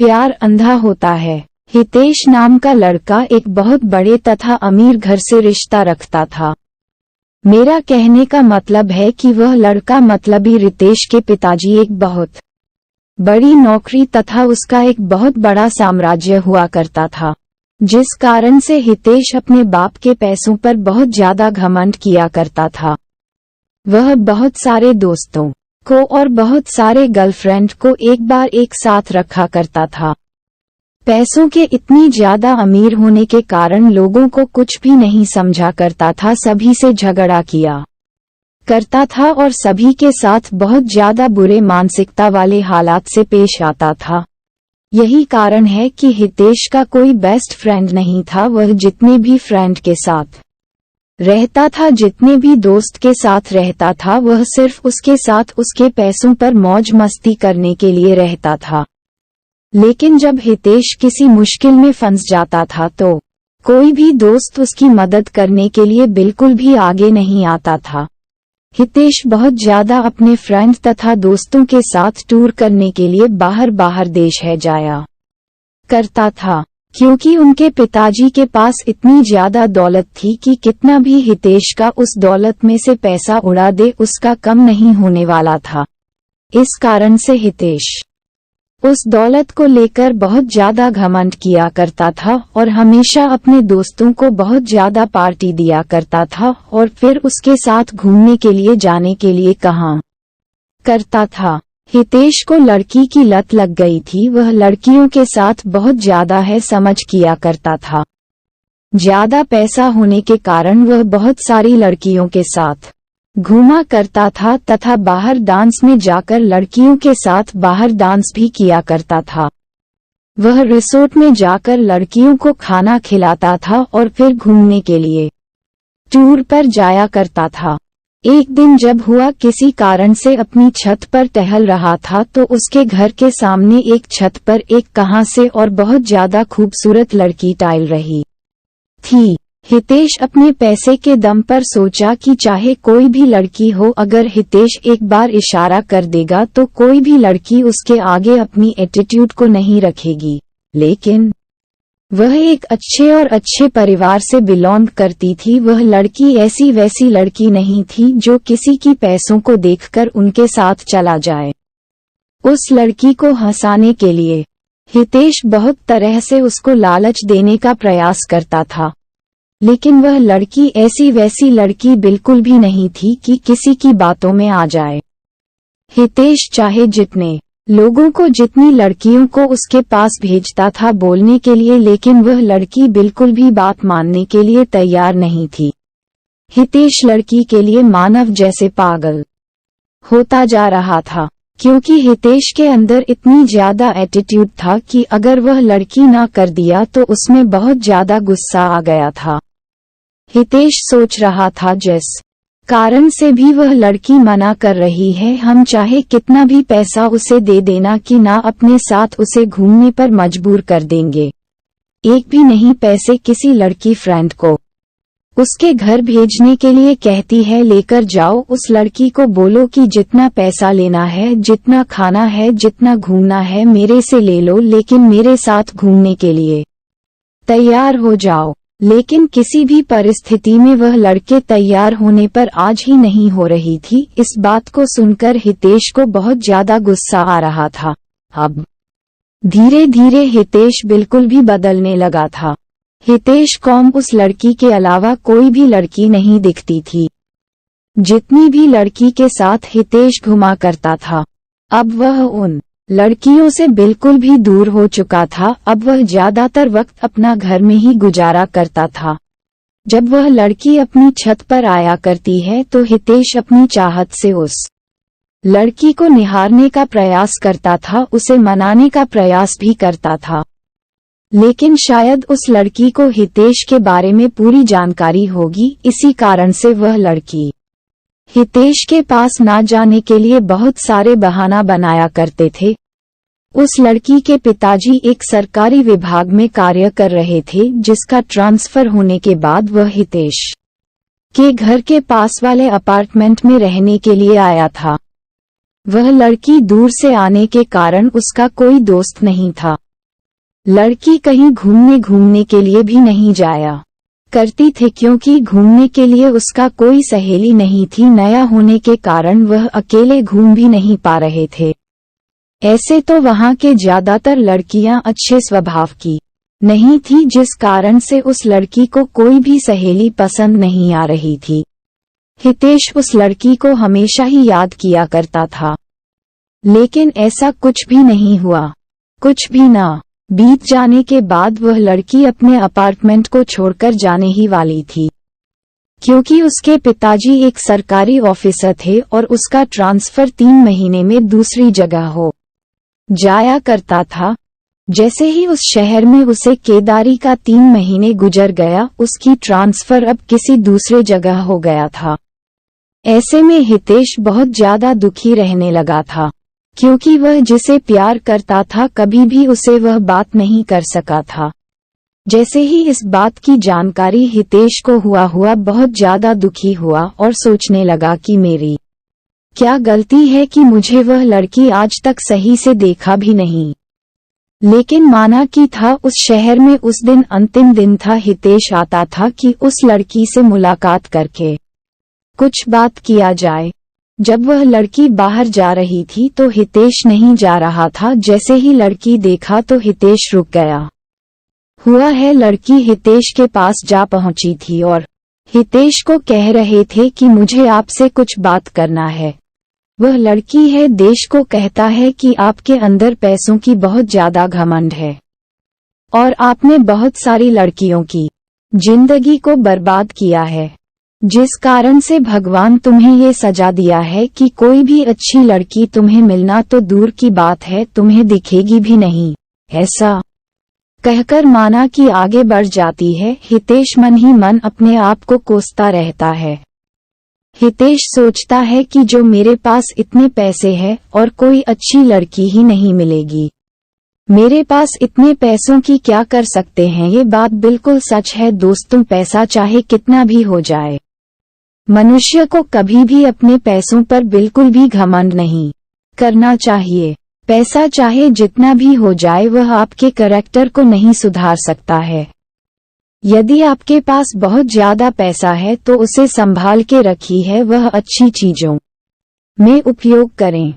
प्यार अंधा होता है। हितेश नाम का लड़का एक बहुत बड़े तथा अमीर घर से रिश्ता रखता था। मेरा कहने का मतलब है कि वह लड़का मतलबी रितेश के पिताजी एक बहुत बड़ी नौकरी तथा उसका एक बहुत बड़ा साम्राज्य हुआ करता था, जिस कारण से हितेश अपने बाप के पैसों पर बहुत ज्यादा घमंड किया करता था। वह बहुत सारे दोस्तों को और बहुत सारे गर्लफ्रेंड को एक बार एक साथ रखा करता था। पैसों के इतनी ज्यादा अमीर होने के कारण लोगों को कुछ भी नहीं समझा करता था, सभी से झगड़ा किया करता था और सभी के साथ बहुत ज्यादा बुरे मानसिकता वाले हालात से पेश आता था। यही कारण है कि हितेश का कोई बेस्ट फ्रेंड नहीं था। वह जितने भी फ्रेंड के साथ रहता था, जितने भी दोस्त के साथ रहता था, वह सिर्फ उसके साथ उसके पैसों पर मौज मस्ती करने के लिए रहता था। लेकिन जब हितेश किसी मुश्किल में फंस जाता था तो कोई भी दोस्त उसकी मदद करने के लिए बिल्कुल भी आगे नहीं आता था। हितेश बहुत ज्यादा अपने फ्रेंड तथा दोस्तों के साथ टूर करने के लिए बाहर देश है जाया करता था, क्योंकि उनके पिताजी के पास इतनी ज्यादा दौलत थी कि कितना भी हितेश का उस दौलत में से पैसा उड़ा दे उसका कम नहीं होने वाला था। इस कारण से हितेश उस दौलत को लेकर बहुत ज्यादा घमंड किया करता था और हमेशा अपने दोस्तों को बहुत ज्यादा पार्टी दिया करता था और फिर उसके साथ घूमने के लिए जाने के लिए कहा करता था। हितेश को लड़की की लत लग गई थी। वह लड़कियों के साथ बहुत ज्यादा है समझ किया करता था। ज्यादा पैसा होने के कारण वह बहुत सारी लड़कियों के साथ घूमा करता था तथा बाहर डांस में जाकर लड़कियों के साथ बाहर डांस भी किया करता था। वह रिसोर्ट में जाकर लड़कियों को खाना खिलाता था और फिर घूमने के लिए टूर पर जाया करता था। एक दिन जब हुआ किसी कारण से अपनी छत पर टहल रहा था तो उसके घर के सामने एक छत पर एक कहां से और बहुत ज्यादा खूबसूरत लड़की टहल रही थी। हितेश अपने पैसे के दम पर सोचा कि चाहे कोई भी लड़की हो, अगर हितेश एक बार इशारा कर देगा तो कोई भी लड़की उसके आगे अपनी एटीट्यूड को नहीं रखेगी। लेकिन वह एक अच्छे और अच्छे परिवार से बिलोंग करती थी। वह लड़की ऐसी वैसी लड़की नहीं थी जो किसी की पैसों को देखकर उनके साथ चला जाए। उस लड़की को हंसाने के लिए हितेश बहुत तरह से उसको लालच देने का प्रयास करता था, लेकिन वह लड़की ऐसी वैसी लड़की बिल्कुल भी नहीं थी कि किसी की बातों में आ जाए। हितेश चाहे जितने लोगों को, जितनी लड़कियों को उसके पास भेजता था बोलने के लिए, लेकिन वह लड़की बिल्कुल भी बात मानने के लिए तैयार नहीं थी। हितेश लड़की के लिए मानव जैसे पागल होता जा रहा था, क्योंकि हितेश के अंदर इतनी ज्यादा एटीट्यूड था कि अगर वह लड़की ना कर दिया तो उसमें बहुत ज्यादा गुस्सा आ गया था। हितेश सोच रहा था जिस कारण से भी वह लड़की मना कर रही है, हम चाहे कितना भी पैसा उसे दे देना कि ना अपने साथ उसे घूमने पर मजबूर कर देंगे। एक भी नहीं पैसे किसी लड़की फ्रेंड को उसके घर भेजने के लिए कहती है लेकर जाओ। उस लड़की को बोलो कि जितना पैसा लेना है, जितना खाना है, जितना घूमना है मेरे से ले लो, लेकिन मेरे साथ घूमने के लिए तैयार हो जाओ। लेकिन किसी भी परिस्थिति में वह लड़के तैयार होने पर आज ही नहीं हो रही थी। इस बात को सुनकर हितेश को बहुत ज्यादा गुस्सा आ रहा था। अब धीरे धीरे हितेश बिल्कुल भी बदलने लगा था। हितेश को उस लड़की के अलावा कोई भी लड़की नहीं दिखती थी। जितनी भी लड़की के साथ हितेश घुमा करता था, अब वह उन लड़कियों से बिल्कुल भी दूर हो चुका था। अब वह ज्यादातर वक्त अपना घर में ही गुजारा करता था। जब वह लड़की अपनी छत पर आया करती है तो हितेश अपनी चाहत से उस लड़की को निहारने का प्रयास करता था, उसे मनाने का प्रयास भी करता था। लेकिन शायद उस लड़की को हितेश के बारे में पूरी जानकारी होगी, इसी कारण से वह लड़की हितेश के पास ना जाने के लिए बहुत सारे बहाना बनाया करते थे। उस लड़की के पिताजी एक सरकारी विभाग में कार्य कर रहे थे, जिसका ट्रांसफर होने के बाद वह हितेश के घर के पास वाले अपार्टमेंट में रहने के लिए आया था। वह लड़की दूर से आने के कारण उसका कोई दोस्त नहीं था। लड़की कहीं घूमने के लिए भी नहीं जाया करती थी क्योंकि घूमने के लिए उसका कोई सहेली नहीं थी। नया होने के कारण वह अकेले घूम भी नहीं पा रहे थे। ऐसे तो वहाँ के ज्यादातर लड़कियां अच्छे स्वभाव की नहीं थी, जिस कारण से उस लड़की को कोई भी सहेली पसंद नहीं आ रही थी। हितेश उस लड़की को हमेशा ही याद किया करता था, लेकिन ऐसा कुछ भी नहीं हुआ। कुछ भी ना बीत जाने के बाद वह लड़की अपने अपार्टमेंट को छोड़कर जाने ही वाली थी, क्योंकि उसके पिताजी एक सरकारी ऑफिसर थे और उसका ट्रांसफर 3 महीने में दूसरी जगह हो जाया करता था। जैसे ही उस शहर में उसे केदारी का 3 महीने गुजर गया, उसकी ट्रांसफर अब किसी दूसरे जगह हो गया था। ऐसे में हितेश बहुत ज्यादा दुखी रहने लगा था, क्योंकि वह जिसे प्यार करता था कभी भी उसे वह बात नहीं कर सका था। जैसे ही इस बात की जानकारी हितेश को हुआ बहुत ज्यादा दुखी हुआ और सोचने लगा कि मेरी क्या गलती है कि मुझे वह लड़की आज तक सही से देखा भी नहीं। लेकिन माना कि था उस शहर में उस दिन अंतिम दिन था। हितेश आता था कि उस लड़की से मुलाकात करके कुछ बात किया जाए। जब वह लड़की बाहर जा रही थी तो हितेश नहीं जा रहा था। जैसे ही लड़की देखा तो हितेश रुक गया। लड़की हितेश के पास जा पहुंची थी और हितेश को कह रहे थे कि मुझे आपसे कुछ बात करना है। वह लड़की है देश को कहता है कि आपके अंदर पैसों की बहुत ज्यादा घमंड है और आपने बहुत सारी लड़कियों की जिंदगी को बर्बाद किया है, जिस कारण से भगवान तुम्हें ये सजा दिया है कि कोई भी अच्छी लड़की तुम्हें मिलना तो दूर की बात है, तुम्हें दिखेगी भी नहीं। ऐसा कहकर माना कि आगे बढ़ जाती है। हितेश मन ही मन अपने आप को कोसता रहता है। हितेश सोचता है कि जो मेरे पास इतने पैसे हैं और कोई अच्छी लड़की ही नहीं मिलेगी, मेरे पास इतने पैसों की क्या कर सकते हैं। ये बात बिल्कुल सच है दोस्तों, पैसा चाहे कितना भी हो जाए, मनुष्य को कभी भी अपने पैसों पर बिल्कुल भी घमंड नहीं करना चाहिए। पैसा चाहे जितना भी हो जाए वह आपके कैरेक्टर को नहीं सुधार सकता है। यदि आपके पास बहुत ज्यादा पैसा है तो उसे संभाल के रखी है, वह अच्छी चीजों में उपयोग करें।